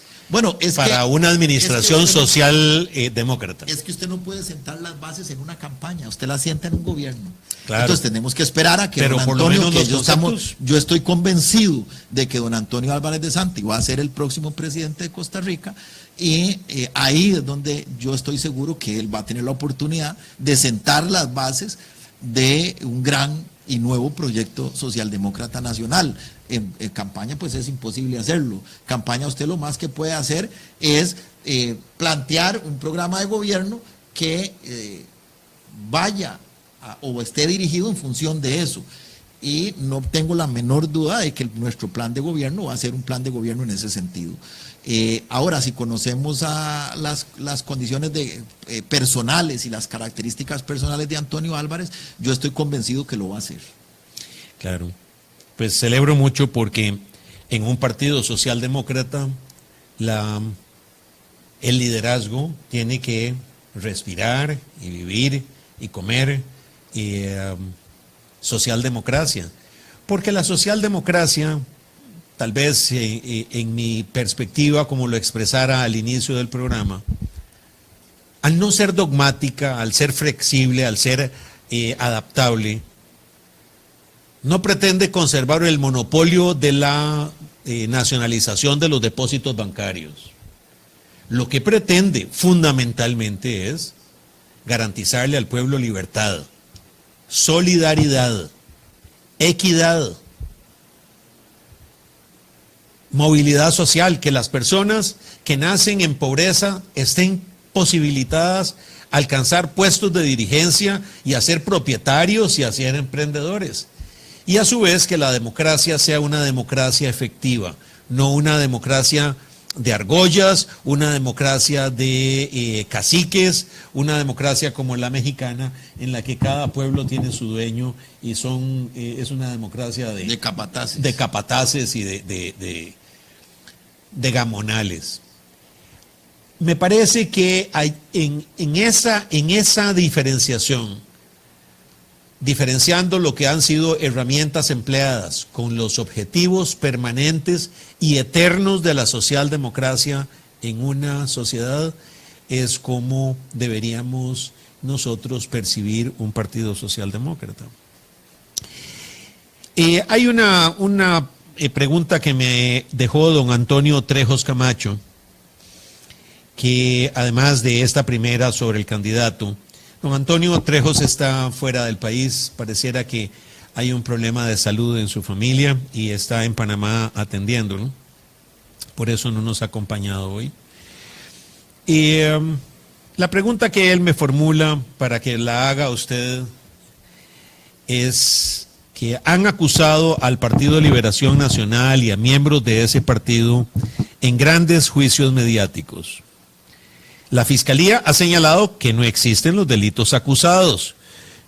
para que, una administración social demócrata. Es que usted no puede sentar las bases en una campaña, usted las sienta en un gobierno. Claro. Entonces tenemos que esperar a que pero don por Antonio, lo menos yo estoy convencido de que don Antonio Álvarez de Santi va a ser el próximo presidente de Costa Rica, y ahí es donde yo estoy seguro que él va a tener la oportunidad de sentar las bases de un gran y nuevo proyecto socialdemócrata nacional. En campaña pues es imposible hacerlo. Campaña usted lo más que puede hacer es plantear un programa de gobierno que vaya o esté dirigido en función de eso. Y no tengo la menor duda de que nuestro plan de gobierno va a ser un plan de gobierno en ese sentido. Ahora, si conocemos a las condiciones personales y las características personales de Antonio Álvarez, yo estoy convencido que lo va a hacer. Claro, pues celebro mucho porque en un partido socialdemócrata el liderazgo tiene que respirar y vivir y comer socialdemocracia, porque la socialdemocracia, tal vez en mi perspectiva, como lo expresara al inicio del programa, al no ser dogmática, al ser flexible, al ser adaptable, no pretende conservar el monopolio de la nacionalización de los depósitos bancarios. Lo que pretende fundamentalmente es garantizarle al pueblo libertad, solidaridad, equidad, movilidad social, que las personas que nacen en pobreza estén posibilitadas a alcanzar puestos de dirigencia y a ser propietarios y a ser emprendedores. Y a su vez que la democracia sea una democracia efectiva, no una democracia de argollas, una democracia de caciques, una democracia como la mexicana, en la que cada pueblo tiene su dueño y es una democracia de capataces y de gamonales. Me parece que hay en esa diferenciación, diferenciando lo que han sido herramientas empleadas con los objetivos permanentes y eternos de la socialdemocracia en una sociedad, es como deberíamos nosotros percibir un partido socialdemócrata. Hay una pregunta que me dejó don Antonio Trejos Camacho, que además de esta primera sobre el candidato, don Antonio Trejos está fuera del país, pareciera que hay un problema de salud en su familia y está en Panamá atendiéndolo, por eso no nos ha acompañado hoy. Y la pregunta que él me formula para que la haga usted es que han acusado al Partido de Liberación Nacional y a miembros de ese partido en grandes juicios mediáticos. La Fiscalía ha señalado que no existen los delitos acusados,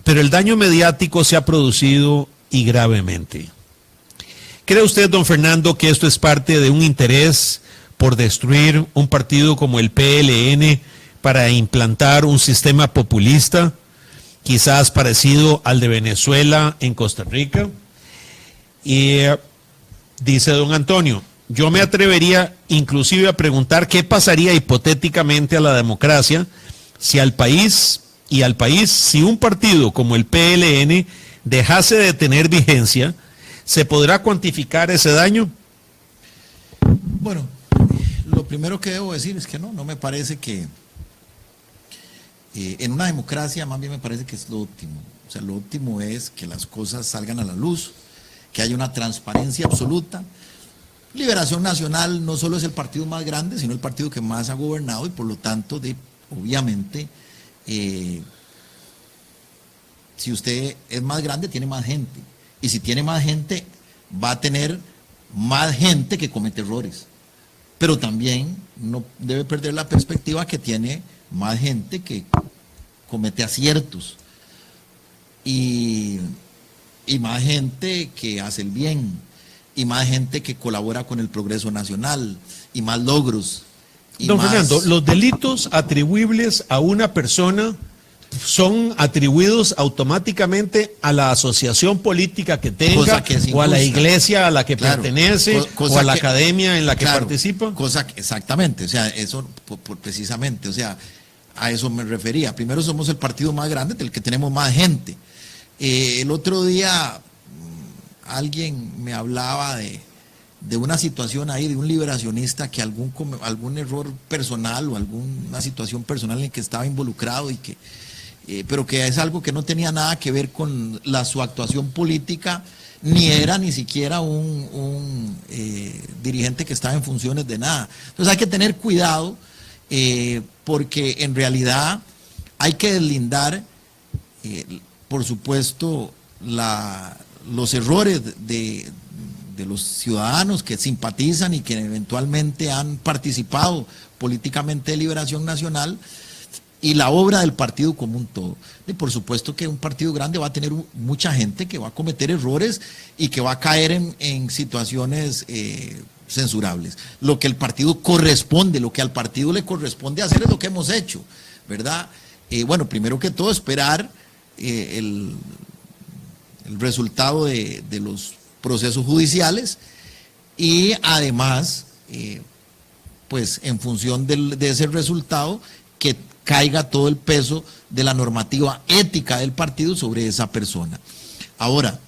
pero el daño mediático se ha producido y gravemente. ¿Cree usted, don Fernando, que esto es parte de un interés por destruir un partido como el PLN para implantar un sistema populista, quizás parecido al de Venezuela en Costa Rica. Y dice don Antonio, yo me atrevería inclusive a preguntar qué pasaría hipotéticamente a la democracia si al país, si un partido como el PLN dejase de tener vigencia. ¿Se podrá cuantificar ese daño? Bueno, lo primero que debo decir es que no me parece que en una democracia, más bien me parece que es lo óptimo. O sea, lo óptimo es que las cosas salgan a la luz, que haya una transparencia absoluta. Liberación Nacional no solo es el partido más grande, sino el partido que más ha gobernado y por lo tanto, obviamente, si usted es más grande, tiene más gente. Y si tiene más gente, va a tener más gente que comete errores. Pero también no debe perder la perspectiva que tiene más gente que comete aciertos. Y más gente que hace el bien. Y más gente que colabora con el progreso nacional. Y más logros. Don Fernando, los delitos atribuibles a una persona son atribuidos automáticamente a la asociación política que tenga, o a la iglesia a la que pertenece, o a la academia en la que participa. Exactamente, o sea, eso precisamente, o sea, a eso me refería. Primero, somos el partido más grande, del que tenemos más gente. El otro día alguien me hablaba de una situación ahí, de un liberacionista que algún error personal o alguna situación personal en la que estaba involucrado y que pero que es algo que no tenía nada que ver con su actuación política, ni era ni siquiera un dirigente que estaba en funciones de nada. Entonces hay que tener cuidado porque en realidad hay que deslindar, por supuesto, los errores de los ciudadanos que simpatizan y que eventualmente han participado políticamente de Liberación Nacional, y la obra del partido como un todo. Y por supuesto que un partido grande va a tener mucha gente que va a cometer errores y que va a caer en situaciones censurables. Lo que el partido corresponde, lo que al partido le corresponde hacer es lo que hemos hecho, ¿verdad? Bueno, primero que todo esperar el resultado de los procesos judiciales y además, pues en función de ese resultado, que caiga todo el peso de la normativa ética del partido sobre esa persona. Ahora,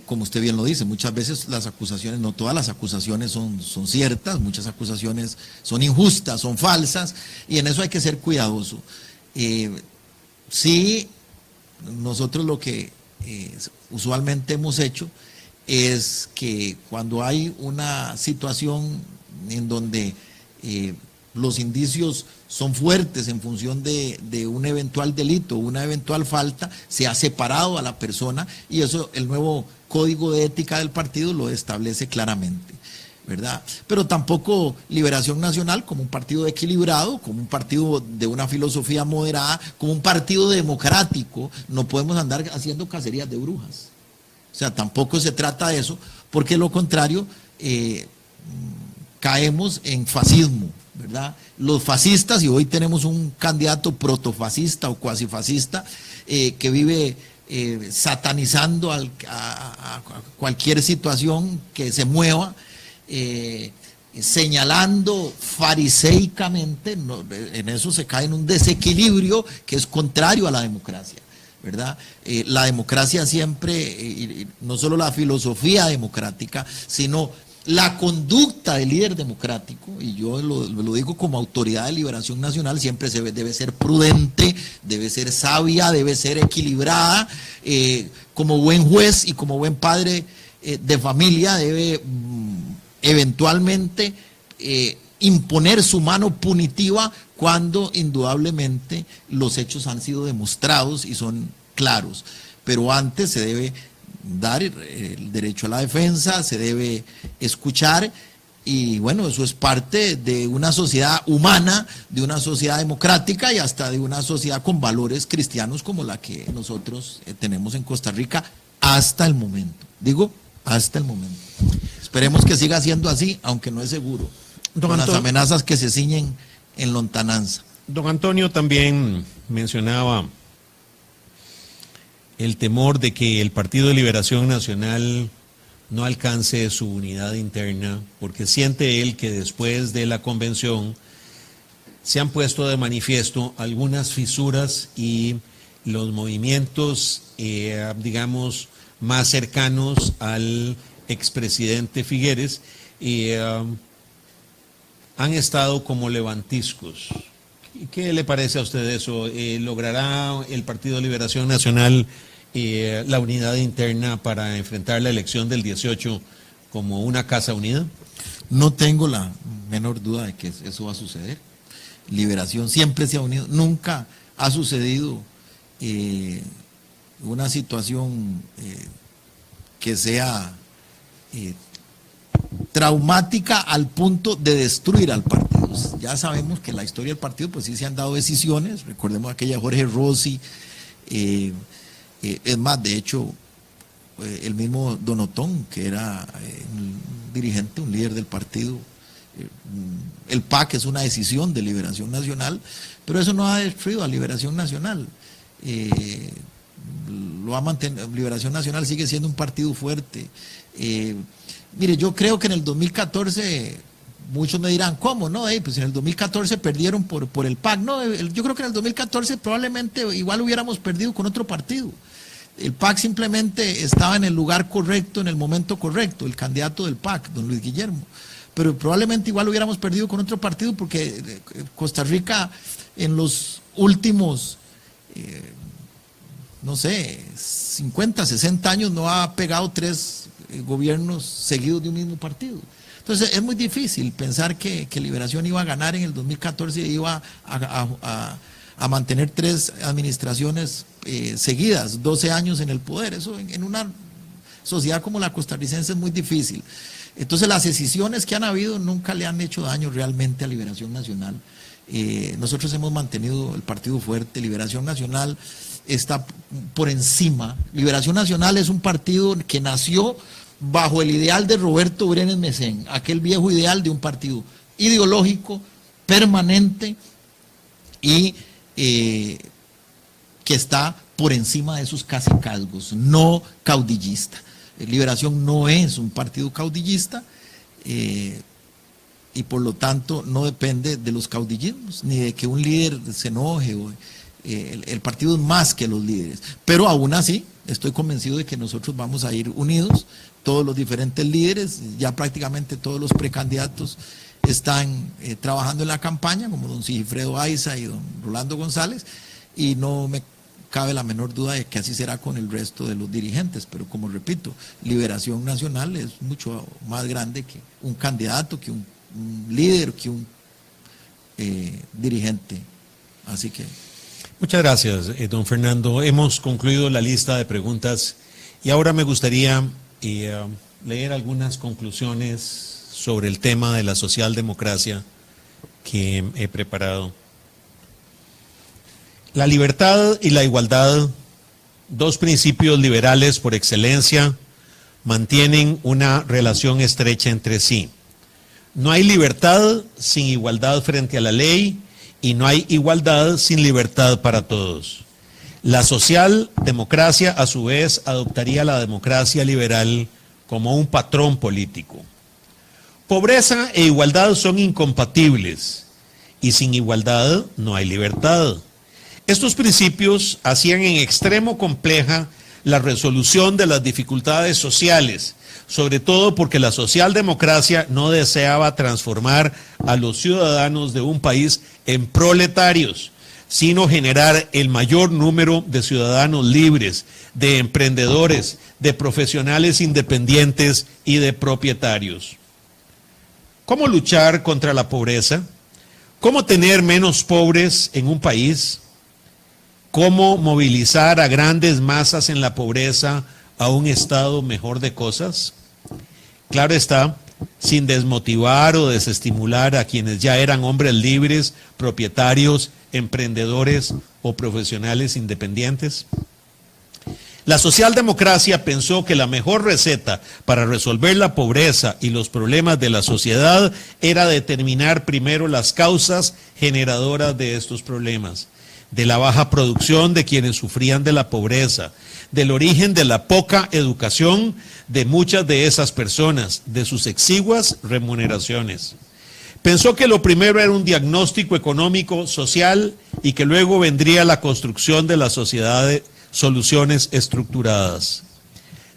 como usted bien lo dice, muchas veces las acusaciones, no todas las acusaciones son ciertas, muchas acusaciones son injustas, son falsas, y en eso hay que ser cuidadoso. Sí, nosotros lo que usualmente hemos hecho es que cuando hay una situación en donde los indicios son fuertes en función de un eventual delito, una eventual falta, se ha separado a la persona y eso el nuevo código de ética del partido lo establece claramente, ¿verdad? Pero tampoco Liberación Nacional como un partido equilibrado, como un partido de una filosofía moderada, como un partido democrático, no podemos andar haciendo cacerías de brujas. O sea, tampoco se trata de eso, porque de lo contrario caemos en fascismo, ¿verdad? Los fascistas, y hoy tenemos un candidato protofascista o cuasifascista que vive satanizando a cualquier situación que se mueva, señalando fariseicamente, en eso se cae en un desequilibrio que es contrario a la democracia, ¿verdad? La democracia siempre, no solo la filosofía democrática, sino la conducta del líder democrático, y yo lo digo como autoridad de Liberación Nacional, siempre debe ser prudente, debe ser sabia, debe ser equilibrada, como buen juez y como buen padre de familia debe eventualmente imponer su mano punitiva cuando indudablemente los hechos han sido demostrados y son claros, pero antes se debe dar el derecho a la defensa, se debe escuchar y bueno, eso es parte de una sociedad humana, de una sociedad democrática y hasta de una sociedad con valores cristianos como la que nosotros tenemos en Costa Rica hasta el momento. Digo, hasta el momento. Esperemos que siga siendo así, aunque no es seguro, con las amenazas que se ciñen en lontananza. Don Antonio también mencionaba el temor de que el Partido de Liberación Nacional no alcance su unidad interna, porque siente él que después de la convención se han puesto de manifiesto algunas fisuras y los movimientos, digamos, más cercanos al expresidente Figueres han estado como levantiscos. ¿Qué le parece a usted eso? ¿Logrará el Partido de Liberación Nacional la unidad interna para enfrentar la elección del 18 como una casa unida? No tengo la menor duda de que eso va a suceder. Liberación siempre se ha unido, nunca ha sucedido una situación que sea traumática al punto de destruir al partido. Ya sabemos que en la historia del partido pues sí se han dado decisiones, recordemos aquella Jorge Rossi, es más, de hecho, el mismo Don Otón, que era un dirigente, un líder del partido, el PAC es una decisión de Liberación Nacional, pero eso no ha destruido a Liberación Nacional. Lo ha mantenido, Liberación Nacional sigue siendo un partido fuerte. Mire, yo creo que en el 2014, muchos me dirán, ¿cómo? No, pues en el 2014 perdieron por el PAC. No, yo creo que en el 2014 probablemente igual hubiéramos perdido con otro partido. El PAC simplemente estaba en el lugar correcto, en el momento correcto, el candidato del PAC, don Luis Guillermo. Pero probablemente igual hubiéramos perdido con otro partido porque Costa Rica en los últimos, no sé, 50, 60 años no ha pegado 3 gobiernos seguidos de un mismo partido. Entonces es muy difícil pensar que Liberación iba a ganar en el 2014 y iba a mantener 3 administraciones seguidas, 12 años en el poder. Eso en una sociedad como la costarricense es muy difícil. Entonces las decisiones que han habido nunca le han hecho daño realmente a Liberación Nacional. Nosotros hemos mantenido el partido fuerte. Liberación Nacional está por encima. Liberación Nacional es un partido que nació bajo el ideal de Roberto Brenes Mesén, aquel viejo ideal de un partido ideológico, permanente y que está por encima de sus cacicazgos, no caudillista. Liberación no es un partido caudillista y por lo tanto no depende de los caudillismos, ni de que un líder se enoje. El partido es más que los líderes, pero aún así estoy convencido de que nosotros vamos a ir unidos, todos los diferentes líderes, ya prácticamente todos los precandidatos están trabajando en la campaña, como don Sigifredo Aiza y don Rolando González, y no me cabe la menor duda de que así será con el resto de los dirigentes, pero como repito, Liberación Nacional es mucho más grande que un candidato, que un líder, que un dirigente, así que... Muchas gracias, don Fernando. Hemos concluido la lista de preguntas y ahora me gustaría leer algunas conclusiones sobre el tema de la socialdemocracia que he preparado. La libertad y la igualdad, 2 principios liberales por excelencia, mantienen una relación estrecha entre sí. No hay libertad sin igualdad frente a la ley y no hay igualdad sin libertad para todos. La socialdemocracia, a su vez, adoptaría la democracia liberal como un patrón político. Pobreza e igualdad son incompatibles y sin igualdad no hay libertad. Estos principios hacían en extremo compleja la resolución de las dificultades sociales, sobre todo porque la socialdemocracia no deseaba transformar a los ciudadanos de un país en proletarios, sino generar el mayor número de ciudadanos libres, de emprendedores, de profesionales independientes y de propietarios. ¿Cómo luchar contra la pobreza? ¿Cómo tener menos pobres en un país? ¿Cómo movilizar a grandes masas en la pobreza a un estado mejor de cosas? Claro está, sin desmotivar o desestimular a quienes ya eran hombres libres, propietarios, emprendedores o profesionales independientes. La socialdemocracia pensó que la mejor receta para resolver la pobreza y los problemas de la sociedad era determinar primero las causas generadoras de estos problemas, de la baja producción de quienes sufrían de la pobreza, del origen de la poca educación de muchas de esas personas, de sus exiguas remuneraciones. Pensó que lo primero era un diagnóstico económico, social, y que luego vendría la construcción de la sociedad de soluciones estructuradas.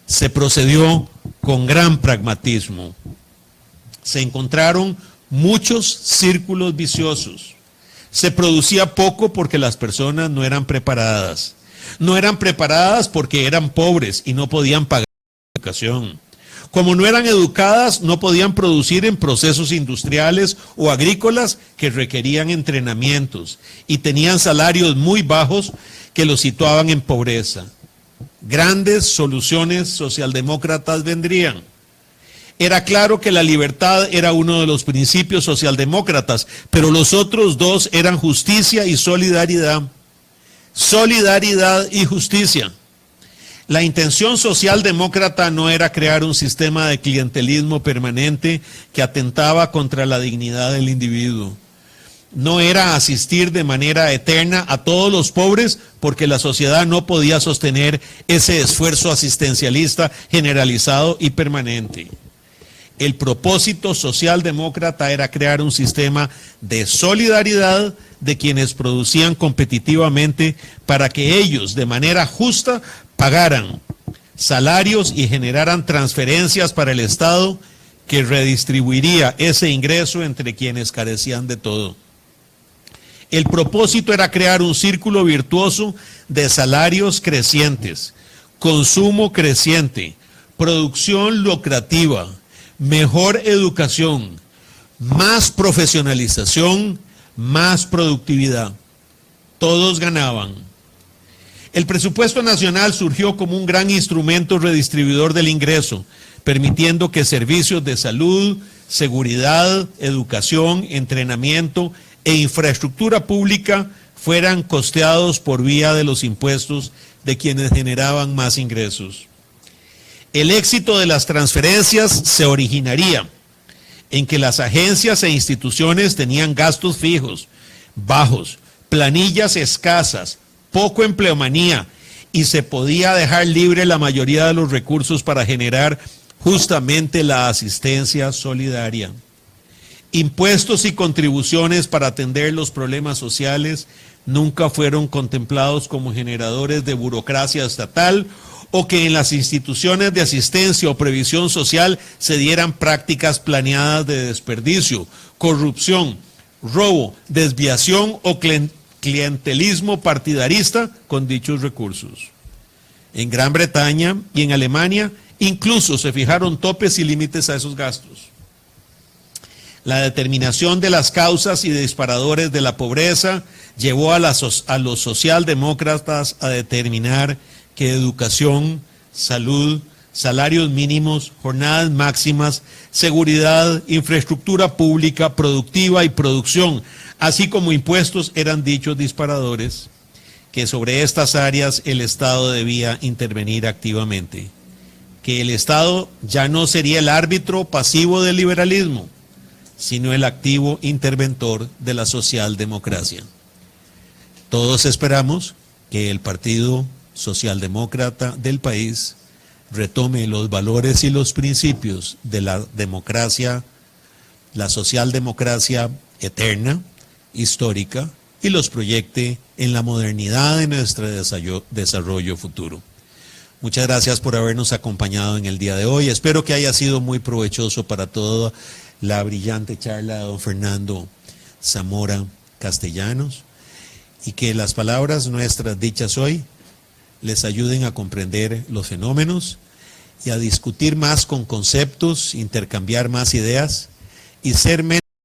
Se procedió con gran pragmatismo. Se encontraron muchos círculos viciosos. Se producía poco porque las personas no eran preparadas. No eran preparadas porque eran pobres y no podían pagar educación. Como no eran educadas, no podían producir en procesos industriales o agrícolas que requerían entrenamientos y tenían salarios muy bajos que los situaban en pobreza. Grandes soluciones socialdemócratas vendrían. Era claro que la libertad era uno de los principios socialdemócratas, pero los otros dos eran justicia y solidaridad. Solidaridad y justicia. La intención socialdemócrata no era crear un sistema de clientelismo permanente que atentaba contra la dignidad del individuo. No era asistir de manera eterna a todos los pobres porque la sociedad no podía sostener ese esfuerzo asistencialista generalizado y permanente. El propósito socialdemócrata era crear un sistema de solidaridad de quienes producían competitivamente para que ellos de manera justa pagaran salarios y generaran transferencias para el Estado que redistribuiría ese ingreso entre quienes carecían de todo. El propósito era crear un círculo virtuoso de salarios crecientes, consumo creciente, producción lucrativa, mejor educación, más profesionalización, más productividad. Todos ganaban. El presupuesto nacional surgió como un gran instrumento redistribuidor del ingreso, permitiendo que servicios de salud, seguridad, educación, entrenamiento e infraestructura pública fueran costeados por vía de los impuestos de quienes generaban más ingresos. El éxito de las transferencias se originaría en que las agencias e instituciones tenían gastos fijos, bajos, planillas escasas, poco empleomanía y se podía dejar libre la mayoría de los recursos para generar justamente la asistencia solidaria. Impuestos y contribuciones para atender los problemas sociales nunca fueron contemplados como generadores de burocracia estatal o que en las instituciones de asistencia o previsión social se dieran prácticas planeadas de desperdicio, corrupción, robo, desviación o clientelismo partidarista con dichos recursos. En Gran Bretaña y en Alemania incluso se fijaron topes y límites a esos gastos. La determinación de las causas y disparadores de la pobreza llevó a los socialdemócratas a determinar que educación, salud, salarios mínimos, jornadas máximas, seguridad, infraestructura pública, productiva y producción, así como impuestos eran dichos disparadores, que sobre estas áreas el Estado debía intervenir activamente, que el Estado ya no sería el árbitro pasivo del liberalismo, sino el activo interventor de la socialdemocracia. Todos esperamos que el Partido Socialdemócrata del país retome los valores y los principios de la democracia, la socialdemocracia eterna, histórica, y los proyecte en la modernidad de nuestro desarrollo futuro. Muchas gracias por habernos acompañado en el día de hoy. Espero que haya sido muy provechoso para toda la brillante charla de don Fernando Zamora Castellanos y que las palabras nuestras dichas hoy les ayuden a comprender los fenómenos y a discutir más con conceptos, intercambiar más ideas y ser menos